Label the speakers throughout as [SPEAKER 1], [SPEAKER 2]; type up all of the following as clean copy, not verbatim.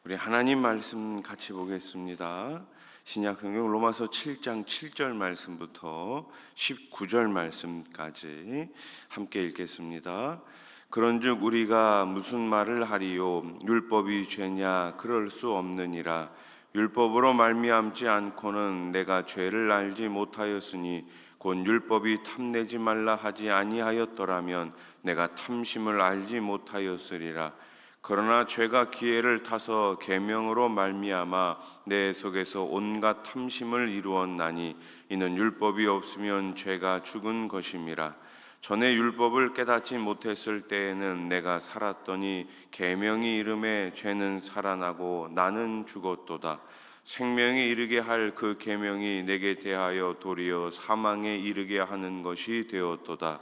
[SPEAKER 1] 우리 하나님 말씀 같이 보겠습니다. 신약성경 로마서 7장 7절 말씀부터 19절 말씀까지 함께 읽겠습니다. 그런즉 우리가 무슨 말을 하리요? 율법이 죄냐? 그럴 수 없느니라. 율법으로 말미암지 않고는 내가 죄를 알지 못하였으니 곧 율법이 탐내지 말라 하지 아니하였더라면 내가 탐심을 알지 못하였으리라. 그러나 죄가 기회를 타서 계명으로 말미암아 내 속에서 온갖 탐심을 이루었나니 이는 율법이 없으면 죄가 죽은 것임이라. 전에 율법을 깨닫지 못했을 때에는 내가 살았더니 계명이 이름에 죄는 살아나고 나는 죽었도다. 생명에 이르게 할 그 계명이 내게 대하여 도리어 사망에 이르게 하는 것이 되었도다.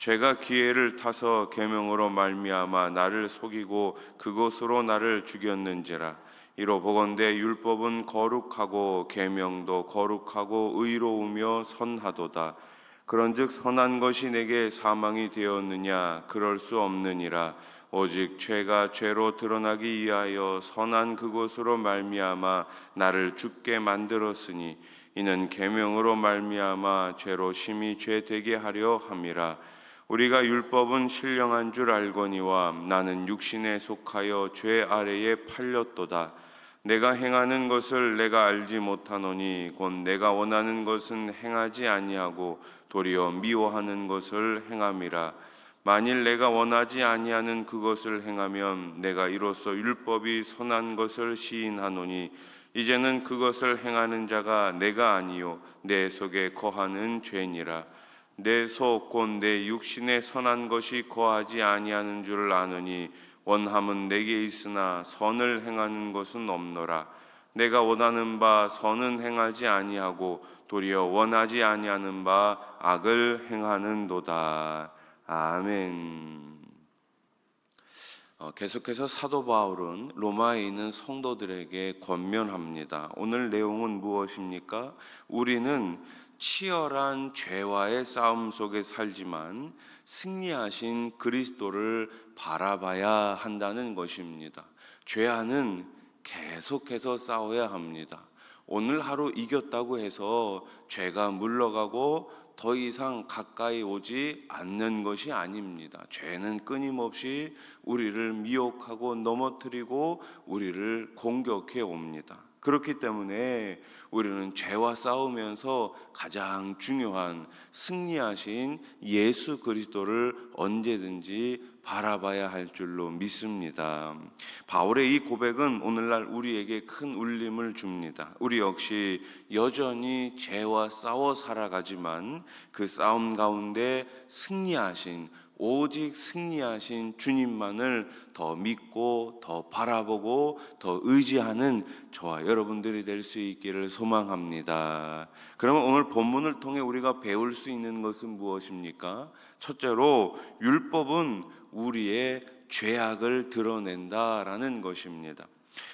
[SPEAKER 1] 죄가 기회를 타서 계명으로 말미암아 나를 속이고 그것으로 나를 죽였는지라. 이로 보건대 율법은 거룩하고 계명도 거룩하고 의로우며 선하도다. 그런즉 선한 것이 내게 사망이 되었느냐? 그럴 수 없느니라. 오직 죄가 죄로 드러나기 위하여 선한 그것으로 말미암아 나를 죽게 만들었으니 이는 계명으로 말미암아 죄로 심히 죄 되게 하려 함이라. 우리가 율법은 신령한 줄 알거니와 나는 육신에 속하여 죄 아래에 팔렸도다. 내가 행하는 것을 내가 알지 못하노니 곧 내가 원하는 것은 행하지 아니하고 도리어 미워하는 것을 행함이라. 만일 내가 원하지 아니하는 그것을 행하면 내가 이로써 율법이 선한 것을 시인하노니 이제는 그것을 행하는 자가 내가 아니요 내 속에 거하는 죄니라. 내 속 곧 내 육신에 선한 것이 거하지 아니하는 줄 아노니 원함은 내게 있으나 선을 행하는 것은 없노라. 내가 원하는 바 선은 행하지 아니하고 도리어 원하지 아니하는 바 악을 행하는도다. 아멘. 계속해서 사도 바울은 로마에 있는 성도들에게 권면합니다. 오늘 내용은 무엇입니까? 우리는 치열한 죄와의 싸움 속에 살지만 승리하신 그리스도를 바라봐야 한다는 것입니다. 죄와는 계속해서 싸워야 합니다. 오늘 하루 이겼다고 해서 죄가 물러가고 더 이상 가까이 오지 않는 것이 아닙니다. 죄는 끊임없이 우리를 미혹하고 넘어뜨리고 우리를 공격해 옵니다. 그렇기 때문에 우리는 죄와 싸우면서 가장 중요한 승리하신 예수 그리스도를 언제든지 바라봐야 할 줄로 믿습니다. 바울의 이 고백은 오늘날 우리에게 큰 울림을 줍니다. 우리 역시 여전히 죄와 싸워 살아가지만 그 싸움 가운데 승리하신 오직 승리하신 주님만을 더 믿고 더 바라보고 더 의지하는 저와 여러분들이 될 수 있기를 소망합니다. 그러면 오늘 본문을 통해 우리가 배울 수 있는 것은 무엇입니까? 첫째로 율법은 우리의 죄악을 드러낸다라는 것입니다.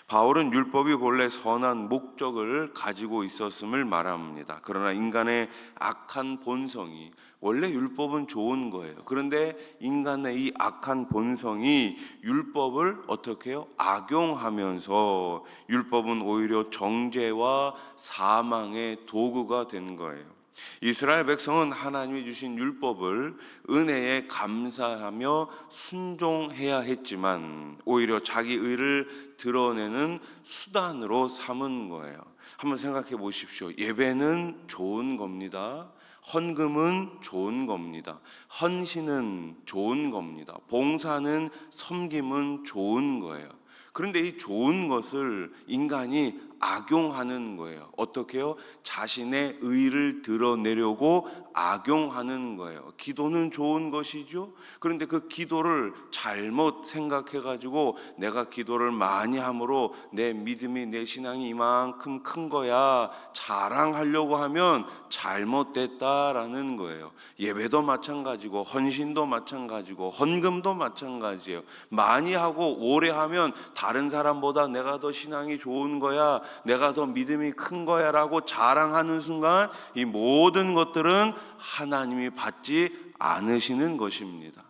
[SPEAKER 1] 바울은 율법이 본래 선한 목적을 가지고 있었음을 말합니다. 그러나 인간의 악한 본성이, 원래 율법은 좋은 거예요. 그런데 인간의 이 악한 본성이 율법을 어떻게 해요? 악용하면서 율법은 오히려 정죄와 사망의 도구가 된 거예요. 이스라엘 백성은 하나님이 주신 율법을 은혜에 감사하며 순종해야 했지만 오히려 자기 의를 드러내는 수단으로 삼은 거예요. 한번 생각해 보십시오. 예배는 좋은 겁니다. 헌금은 좋은 겁니다. 헌신은 좋은 겁니다. 봉사는, 섬김은 좋은 거예요. 그런데 이 좋은 것을 인간이 악용하는 거예요. 어떻게 해요? 자신의 의를 드러내려고 악용하는 거예요. 기도는 좋은 것이죠. 그런데 그 기도를 잘못 생각해가지고 내가 기도를 많이 함으로 내 믿음이, 내 신앙이 이만큼 큰 거야 자랑하려고 하면 잘못됐다라는 거예요. 예배도 마찬가지고 헌신도 마찬가지고 헌금도 마찬가지예요. 많이 하고 오래 하면 다른 사람보다 내가 더 신앙이 좋은 거야, 내가 더 믿음이 큰 거야 라고 자랑하는 순간 이 모든 것들은 하나님이 받지 않으시는 것입니다.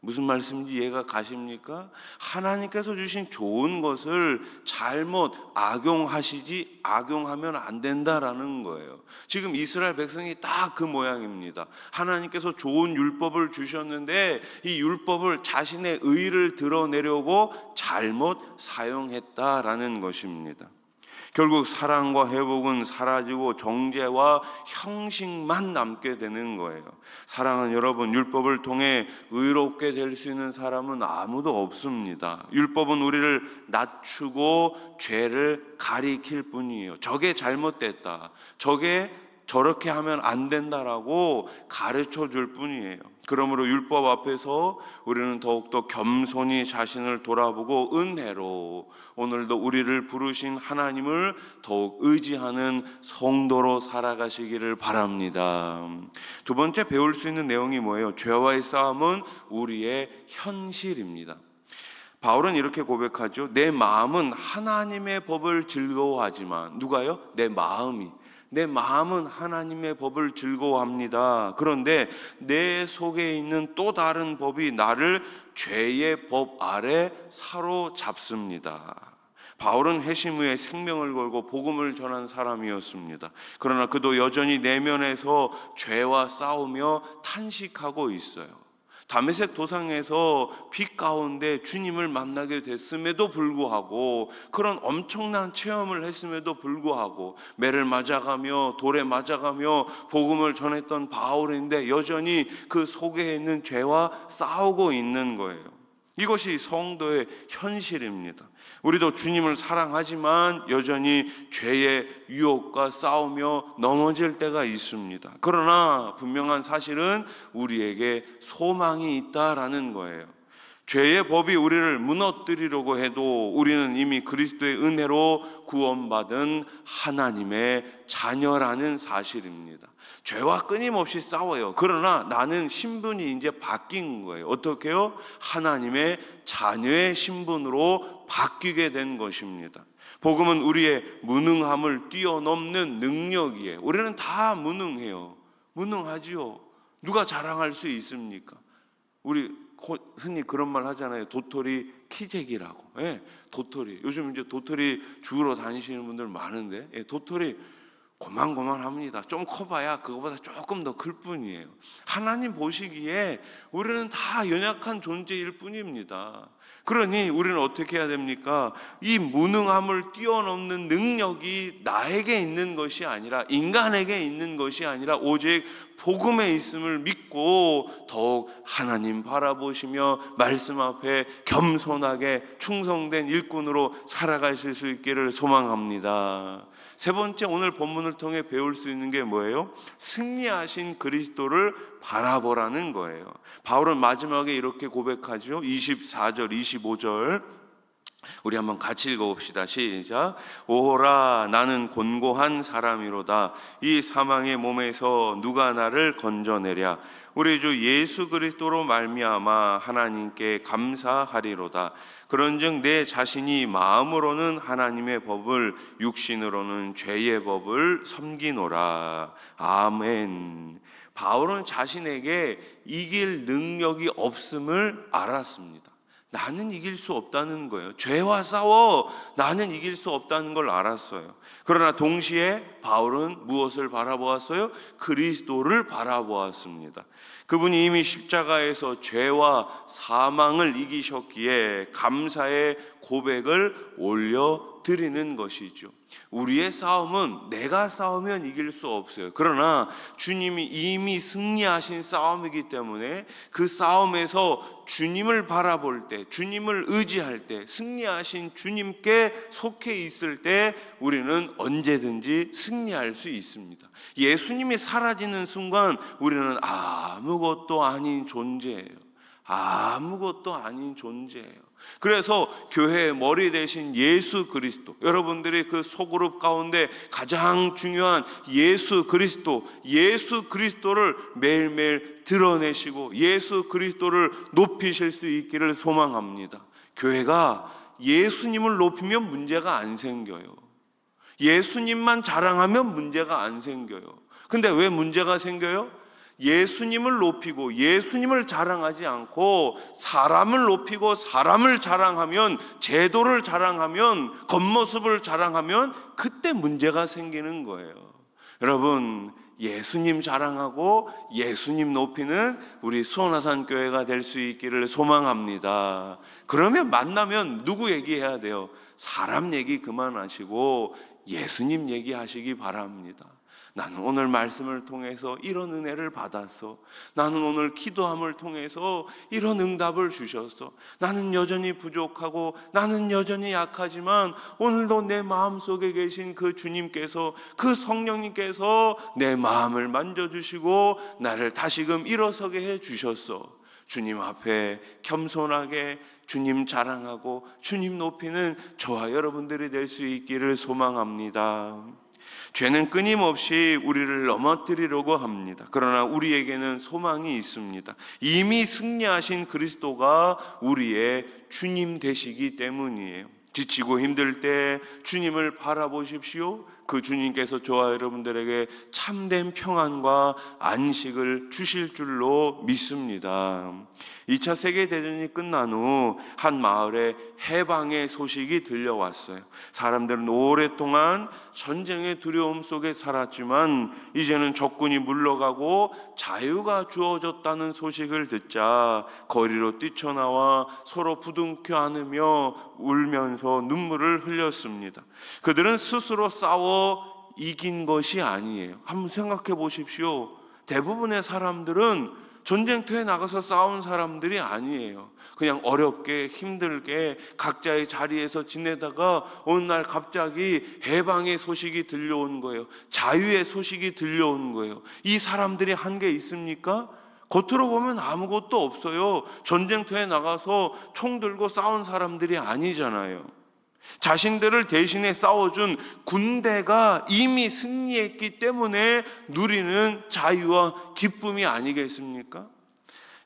[SPEAKER 1] 무슨 말씀인지 이해가 가십니까? 하나님께서 주신 좋은 것을 잘못 악용하면 안 된다라는 거예요. 지금 이스라엘 백성이 다 그 모양입니다. 하나님께서 좋은 율법을 주셨는데 이 율법을 자신의 의를 드러내려고 잘못 사용했다라는 것입니다. 결국 사랑과 회복은 사라지고 정죄와 형식만 남게 되는 거예요. 사랑은 여러분, 율법을 통해 의롭게 될 수 있는 사람은 아무도 없습니다. 율법은 우리를 낮추고 죄를 가리킬 뿐이에요. 저게 잘못됐다, 저렇게 하면 안 된다라고 가르쳐 줄 뿐이에요. 그러므로 율법 앞에서 우리는 더욱더 겸손히 자신을 돌아보고 은혜로 오늘도 우리를 부르신 하나님을 더욱 의지하는 성도로 살아가시기를 바랍니다. 두 번째 배울 수 있는 내용이 뭐예요? 죄와의 싸움은 우리의 현실입니다. 바울은 이렇게 고백하죠. 내 마음은 하나님의 법을 즐거워하지만, 누가요? 내 마음은 하나님의 법을 즐거워합니다. 그런데 내 속에 있는 또 다른 법이 나를 죄의 법 아래 사로잡습니다. 바울은 회심 후에 생명을 걸고 복음을 전한 사람이었습니다. 그러나 그도 여전히 내면에서 죄와 싸우며 탄식하고 있어요. 다메섹 도상에서 빛 가운데 주님을 만나게 됐음에도 불구하고, 그런 엄청난 체험을 했음에도 불구하고 매를 맞아가며 돌에 맞아가며 복음을 전했던 바울인데 여전히 그 속에 있는 죄와 싸우고 있는 거예요. 이것이 성도의 현실입니다. 우리도 주님을 사랑하지만 여전히 죄의 유혹과 싸우며 넘어질 때가 있습니다. 그러나 분명한 사실은 우리에게 소망이 있다라는 거예요. 죄의 법이 우리를 무너뜨리려고 해도 우리는 이미 그리스도의 은혜로 구원받은 하나님의 자녀라는 사실입니다. 죄와 끊임없이 싸워요. 그러나 나는 신분이 이제 바뀐 거예요. 어떻게요? 하나님의 자녀의 신분으로 바뀌게 된 것입니다. 복음은 우리의 무능함을 뛰어넘는 능력이에요. 우리는 다 무능해요. 무능하지요. 누가 자랑할 수 있습니까? 우리 흔히 그런 말 하잖아요. 도토리 키재기라고. 예, 도토리. 요즘 이제 도토리 주우러 다니시는 분들 많은데, 예, 도토리 고만고만합니다. 좀 커봐야 그거보다 조금 더 클 뿐이에요. 하나님 보시기에 우리는 다 연약한 존재일 뿐입니다. 그러니 우리는 어떻게 해야 됩니까? 이 무능함을 뛰어넘는 능력이 나에게 있는 것이 아니라, 인간에게 있는 것이 아니라 오직 복음에 있음을 믿고 더욱 하나님 바라보시며 말씀 앞에 겸손하게 충성된 일꾼으로 살아가실 수 있기를 소망합니다. 세 번째, 오늘 본문을 통해 배울 수 있는 게 뭐예요? 승리하신 그리스도를 바라보라는 거예요. 바울은 마지막에 이렇게 고백하죠. 24절, 25절 우리 한번 같이 읽어봅시다. 시작. 오호라, 나는 곤고한 사람이로다. 이 사망의 몸에서 누가 나를 건져내랴. 우리 주 예수 그리스도로 말미암아 하나님께 감사하리로다. 그런즉 내 자신이 마음으로는 하나님의 법을, 육신으로는 죄의 법을 섬기노라. 아멘. 바울은 자신에게 이길 능력이 없음을 알았습니다. 나는 이길 수 없다는 거예요. 죄와 싸워 나는 이길 수 없다는 걸 알았어요. 그러나 동시에 바울은 무엇을 바라보았어요? 그리스도를 바라보았습니다. 그분이 이미 십자가에서 죄와 사망을 이기셨기에 감사의 고백을 올려드리는 것이죠. 우리의 싸움은 내가 싸우면 이길 수 없어요. 그러나 주님이 이미 승리하신 싸움이기 때문에 그 싸움에서 주님을 바라볼 때, 주님을 의지할 때, 승리하신 주님께 속해 있을 때 우리는 언제든지 승리할 수 있습니다. 예수님이 사라지는 순간 우리는 아무것도 아닌 존재예요. 아무것도 아닌 존재예요. 그래서 교회의 머리 되신 예수 그리스도, 여러분들이 그 소그룹 가운데 가장 중요한 예수 그리스도를 매일매일 드러내시고 예수 그리스도를 높이실 수 있기를 소망합니다. 교회가 예수님을 높이면 문제가 안 생겨요. 예수님만 자랑하면 문제가 안 생겨요. 근데 왜 문제가 생겨요? 예수님을 높이고 예수님을 자랑하지 않고 사람을 높이고 사람을 자랑하면, 제도를 자랑하면, 겉모습을 자랑하면 그때 문제가 생기는 거예요. 여러분, 예수님 자랑하고 예수님 높이는 우리 수원화산 교회가 될 수 있기를 소망합니다. 그러면 만나면 누구 얘기해야 돼요? 사람 얘기 그만하시고 예수님 얘기하시기 바랍니다. 나는 오늘 말씀을 통해서 이런 은혜를 받았어. 나는 오늘 기도함을 통해서 이런 응답을 주셨어. 나는 여전히 부족하고 나는 여전히 약하지만 오늘도 내 마음속에 계신 그 주님께서, 그 성령님께서 내 마음을 만져주시고 나를 다시금 일어서게 해주셨어. 주님 앞에 겸손하게 주님 자랑하고 주님 높이는 저와 여러분들이 될 수 있기를 소망합니다. 죄는 끊임없이 우리를 넘어뜨리려고 합니다. 그러나 우리에게는 소망이 있습니다. 이미 승리하신 그리스도가 우리의 주님 되시기 때문이에요. 지치고 힘들 때 주님을 바라보십시오. 그 주님께서 저와 여러분들에게 참된 평안과 안식을 주실 줄로 믿습니다. 2차 세계대전이 끝난 후 한 마을에 해방의 소식이 들려왔어요. 사람들은 오랫동안 전쟁의 두려움 속에 살았지만 이제는 적군이 물러가고 자유가 주어졌다는 소식을 듣자 거리로 뛰쳐나와 서로 부둥켜 안으며 울면서 눈물을 흘렸습니다. 그들은 스스로 싸워 이긴 것이 아니에요. 한번 생각해 보십시오. 대부분의 사람들은 전쟁터에 나가서 싸운 사람들이 아니에요. 그냥 어렵게 힘들게 각자의 자리에서 지내다가 어느 날 갑자기 해방의 소식이 들려온 거예요. 자유의 소식이 들려온 거예요. 이 사람들이 한 게 있습니까? 겉으로 보면 아무것도 없어요. 전쟁터에 나가서 총 들고 싸운 사람들이 아니잖아요. 자신들을 대신에 싸워준 군대가 이미 승리했기 때문에 누리는 자유와 기쁨이 아니겠습니까?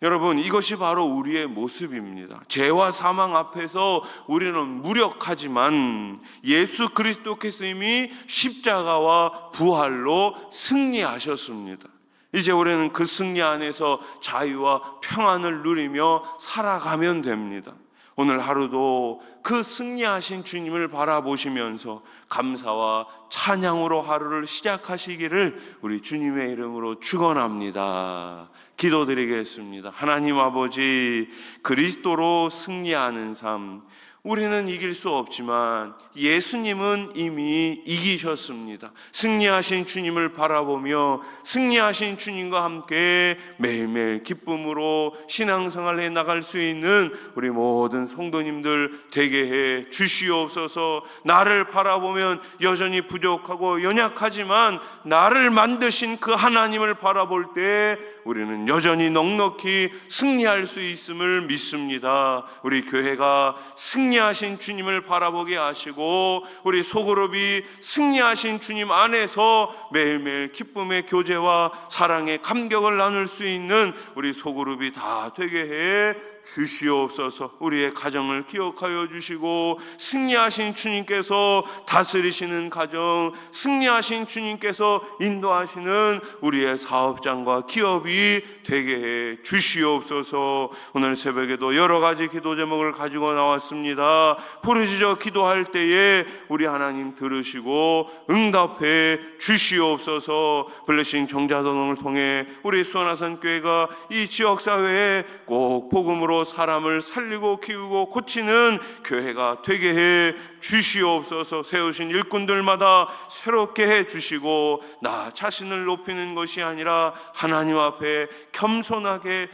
[SPEAKER 1] 여러분, 이것이 바로 우리의 모습입니다. 죄와 사망 앞에서 우리는 무력하지만 예수 그리스도께서 이미 십자가와 부활로 승리하셨습니다. 이제 우리는 그 승리 안에서 자유와 평안을 누리며 살아가면 됩니다. 오늘 하루도 그 승리하신 주님을 바라보시면서 감사와 찬양으로 하루를 시작하시기를 우리 주님의 이름으로 축원합니다. 기도드리겠습니다. 하나님 아버지, 그리스도로 승리하는 삶, 우리는 이길 수 없지만 예수님은 이미 이기셨습니다. 승리하신 주님을 바라보며 승리하신 주님과 함께 매일매일 기쁨으로 신앙생활에 나갈 수 있는 우리 모든 성도님들 되게 해 주시옵소서. 나를 바라보면 여전히 부족하고 연약하지만 나를 만드신 그 하나님을 바라볼 때 우리는 여전히 넉넉히 승리할 수 있음을 믿습니다. 우리 교회가 승리하신 주님을 바라보게 하시고 우리 소그룹이 승리하신 주님 안에서 매일매일 기쁨의 교제와 사랑의 감격을 나눌 수 있는 우리 소그룹이 다 되게 해 주시옵소서. 우리의 가정을 기억하여 주시고 승리하신 주님께서 다스리시는 가정, 승리하신 주님께서 인도하시는 우리의 사업장과 기업이 되게 해 주시옵소서. 오늘 새벽에도 여러 가지 기도 제목을 가지고 나왔습니다. 부르짖어 기도할 때에 우리 하나님 들으시고 응답해 주시옵소서. 블레싱 정자도동을 통해 우리 수원화산 교회가 이 지역사회에 꼭 복음으로 사람을 살리고 키우고 고치는 교회가 되게 해 주시옵소서. 세우신 일꾼들마다 새롭게 해 주시고 나 자신을 높이는 것이 아니라 하나님 앞에 겸손하게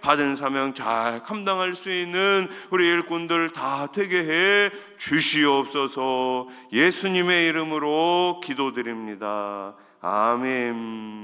[SPEAKER 1] 받은 사명 잘 감당할 수 있는 우리 일꾼들 다 되게 해 주시옵소서. 예수님의 이름으로 기도드립니다. 아멘.